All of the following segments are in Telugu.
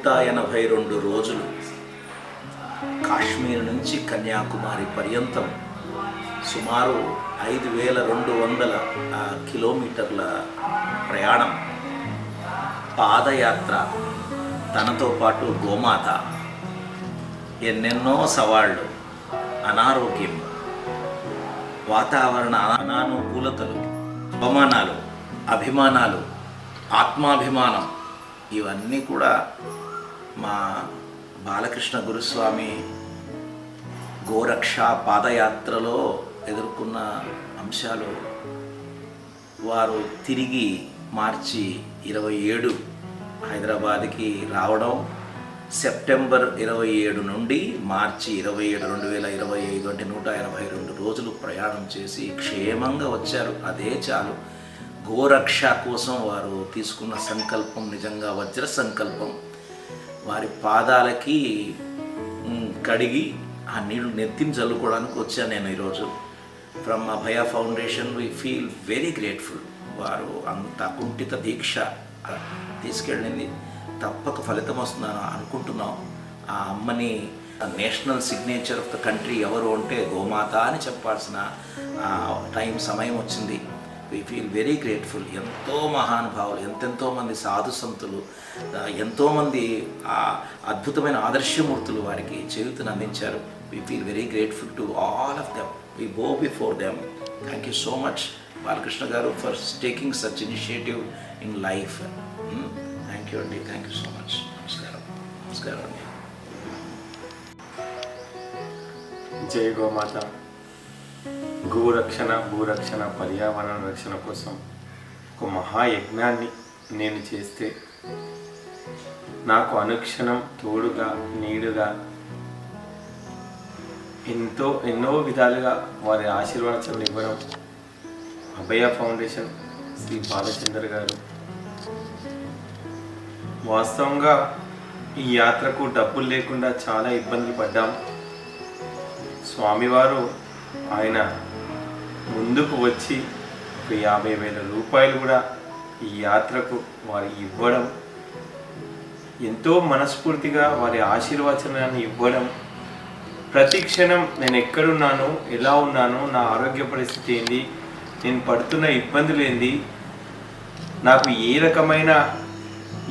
182 రోజులు కాశ్మీర్ నుంచి కన్యాకుమారి పర్యంతం సుమారు 5200 కిలోమీటర్ల ప్రయాణం, పాదయాత్ర, తనతో పాటు గోమాత, ఎన్నెన్నో సవాళ్ళు, అనారోగ్యం, వాతావరణ అనానుకూలతలు, అవమానాలు, అభిమానాలు, ఆత్మాభిమానం, ఇవన్నీ కూడా మా బాలకృష్ణ గురుస్వామి గోరక్ష పాదయాత్రలో ఎదుర్కొన్న అంశాలు. వారు తిరిగి మార్చి 27 హైదరాబాద్కి రావడం, సెప్టెంబర్ 27 నుండి మార్చి 27, 2025 అంటే 182 రోజులు ప్రయాణం చేసి క్షేమంగా వచ్చారు. అదే చాలు. గోరక్ష కోసం వారు తీసుకున్న సంకల్పం నిజంగా వజ్ర సంకల్పం. వారి పాదాలకి కడిగి ఆ నీళ్లు నెత్తిని చల్లుకోవడానికి వచ్చాను నేను ఈరోజు. From Abhaya foundation we feel very grateful. వారు అంత కుంఠిత దీక్ష తీసుకెళ్ళింది. తప్పక ఫలితం వస్తుందని అనుకుంటున్నాం. ఆ అమ్మని national signature of the country ఎవరు అంటే గోమాత అని చెప్పాల్సిన సమయం వచ్చింది. We feel very grateful. ఎంతో మహానుభావులు, ఎంతెంతో మంది సాధు సంతులు, ఎంతోమంది అద్భుతమైన ఆదర్శమూర్తులు వారికి చేయూతను అందించారు. We feel very grateful to all of them. We bow before them. Thank you so much Balakrishna గారు for taking such initiative in life. Thank you అండి. Thank you so much. నమస్కారం. నమస్కారం అండి. జై గోమాత. గోరక్షణ, భూరక్షణ, పర్యావరణ రక్షణ కోసం ఒక మహాయజ్ఞాన్ని నేను చేస్తే నాకు అనుక్షణం తోడుగా, నీడుగా, ఎన్నో విధాలుగా వారి ఆశీర్వాదాలు ఇవ్వడం అభయ ఫౌండేషన్ శ్రీ బాలచందర్ గారు. వాస్తవంగా ఈ యాత్రకు డబ్బులు లేకుండా చాలా ఇబ్బందులు పడ్డాం. స్వామివారు ఆయన ముందుకు వచ్చి ఒక 50,000 రూపాయలు కూడా ఈ యాత్రకు వారి ఇవ్వడం, ఎంతో మనస్ఫూర్తిగా వారి ఆశీర్వచనాన్ని ఇవ్వడం, ప్రతి క్షణం నేను ఎక్కడున్నాను, ఎలా ఉన్నాను, నా ఆరోగ్య పరిస్థితి ఏంది, నేను పడుతున్న ఇబ్బందులు ఏంది, నాకు ఏ రకమైన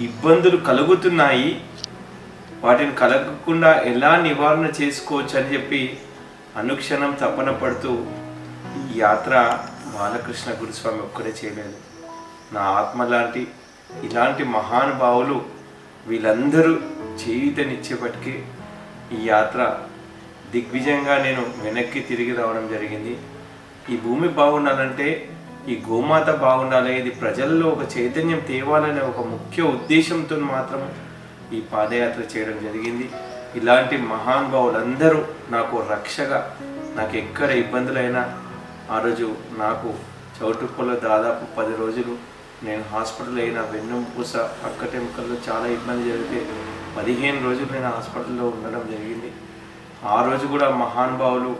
ఇబ్బందులు కలుగుతున్నాయి, వాటిని కలగకుండా ఎలా నివారణ చేసుకోవచ్చు అని చెప్పి అనుక్షణం తపన పడుతూ ఈ యాత్ర బాలకృష్ణ గురుస్వామి ఒక్కడే చేయలేదు. నా ఆత్మ లాంటి ఇలాంటి మహానుభావులు వీళ్ళందరూ చేయూతనిచ్చేపటికి ఈ యాత్ర దిగ్విజయంగా నేను వెనక్కి తిరిగి రావడం జరిగింది. ఈ భూమి బాగుండాలంటే ఈ గోమాత బాగుండాలి, ఇది ప్రజల్లో ఒక చైతన్యం తేవాలనే ఒక ముఖ్య ఉద్దేశంతో మాత్రం ఈ పాదయాత్ర చేయడం జరిగింది. ఇలాంటి మహానుభావులందరూ నాకు రక్షగా, నాకు ఎక్కడ ఇబ్బందులైనా, ఆ రోజు నాకు చౌటుప్పలో దాదాపు 10 రోజులు నేను హాస్పిటల్ అయిన వెన్నుపూస పక్కటెముకల్లో చాలా ఇబ్బంది జరిగితే 15 రోజులు నేను హాస్పిటల్లో ఉండడం జరిగింది. ఆ రోజు కూడా మహానుభావులు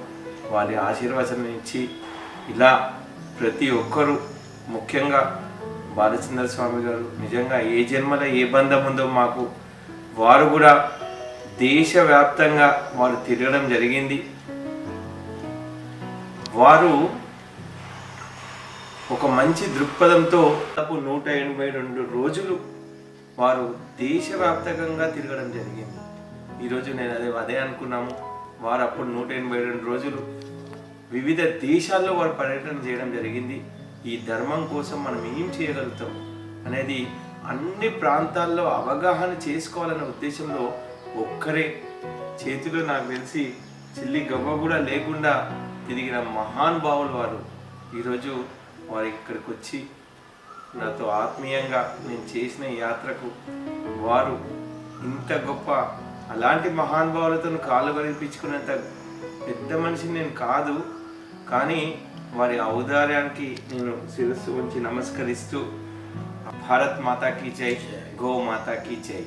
వారి ఆశీర్వచనం ఇచ్చి ఇలా ప్రతి ఒక్కరూ, ముఖ్యంగా బాలచంద్ర స్వామి గారు నిజంగా ఏ జన్మలో ఏ బంధం ఉందో మాకు, వారు కూడా దేశవ్యాప్తంగా వారు తిరగడం జరిగింది. వారు ఒక మంచి దృక్పథంతో 182 రోజులు వారు దేశవ్యాప్తంగా తిరగడం జరిగింది. ఈరోజు నేను అదే అనుకున్నాము. వారు అప్పుడు 182 రోజులు వివిధ దేశాల్లో వారు పర్యటన చేయడం జరిగింది. ఈ ధర్మం కోసం మనం ఏం చేయగలుగుతాం అనేది అన్ని ప్రాంతాల్లో అవగాహన చేసుకోవాలనే ఉద్దేశంలో ఒక్కరే చేతిలో నాకు తెలిసి చిల్లి గవ్వ కూడా లేకుండా తిరిగిన మహానుభావులు వారు. ఈరోజు వారు ఇక్కడికి వచ్చి నాతో ఆత్మీయంగా నేను చేసిన యాత్రకు వారు ఇంత గొప్ప, అలాంటి మహానుభావులతో కాళ్ళు కనిపించుకునేంత పెద్ద మనిషిని నేను కాదు, కానీ వారి ఔదార్యానికి నేను శిరస్సు ఉంచి నమస్కరిస్తూ భారత్ మాతాకి జై, గో మాతాకి జై.